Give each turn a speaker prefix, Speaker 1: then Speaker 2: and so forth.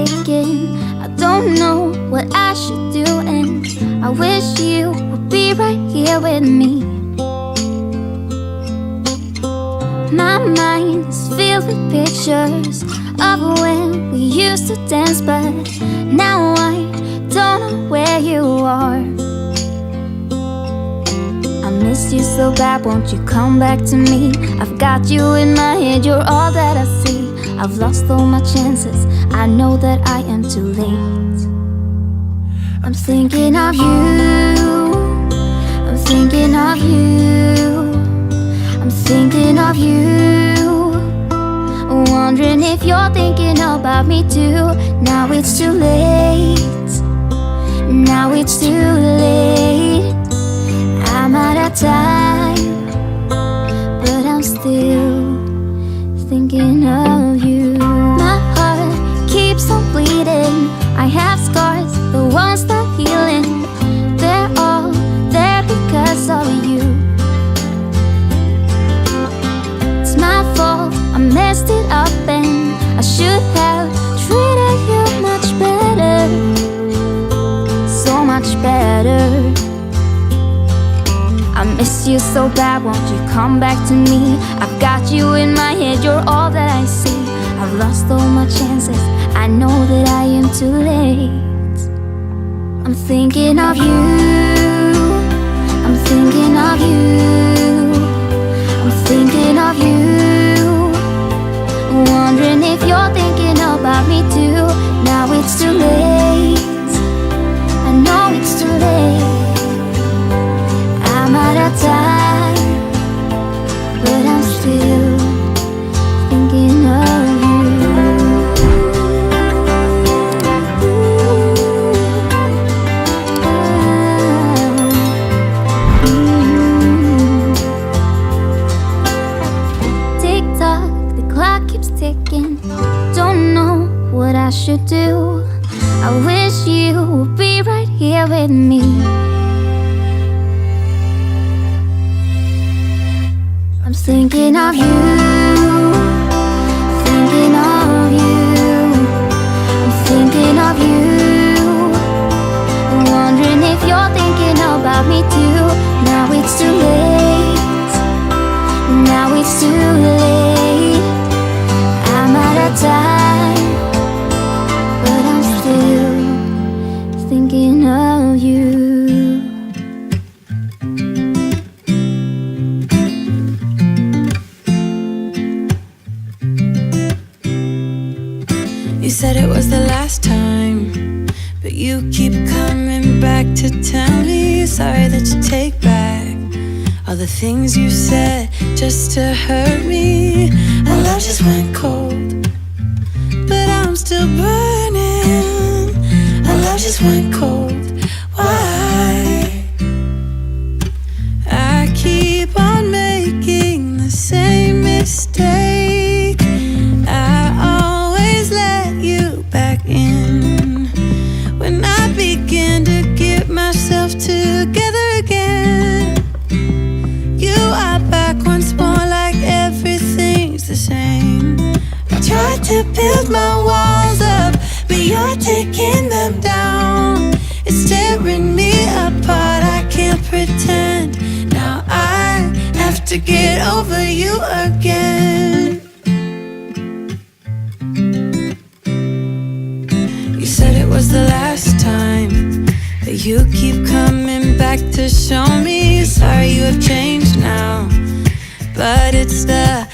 Speaker 1: breathtaking. I don't know what I should do, and I wish you would be right here with me. My mind is filled with pictures of when we used to dance, but now I don't know where you are. I miss you so bad, won't you come back to me? I've got you in my head, you're all that I see. I've lost all my chances, I know that I am too late. I'm thinking of you, I'm thinking of you, I'm thinking of you, wondering if you're thinking about me too. Now it's too late, now it's too late. I'm out of time, but I'm still thinking of you. My heart keeps on bleeding, I have scars, the ones that healing. They're all there because of you. It's my fault, I messed it up, and I should have treated you much better, so much better. I miss you so bad, won't you come back to me? I've got you in my head, you're all that I see. I've lost all my chances, I know that I am too late. I'm thinking of you, I'm thinking of you, I'm thinking of you, wondering if you're thinking about me too. Now it's too late, I know it's too late. I'm out of time, but I'm still thinking of you. Tick tock, the clock keeps ticking. Don't know what I should do. I wish you would be right here with me. I'm thinking of you, thinking of you, I'm thinking of you, wondering if you're thinking about me too. Now it's too late, now it's too late. I'm out of time, but I'm still thinking of you.
Speaker 2: You said it was the last time, but you keep coming back to tell me sorry that you take back all the things you said just to hurt me. Our love just went cold, but I'm still burning. Our love just went cold, why? I keep on making the same mistake. Back in when I begin to get myself together again. You are back once more, like everything's the same. I tried to build my walls up, but you're taking them down. It's tearing me apart, I can't pretend. Now I have to get over you again. You said it was the last time, but you keep coming back to show me sorry you have changed now. But it's the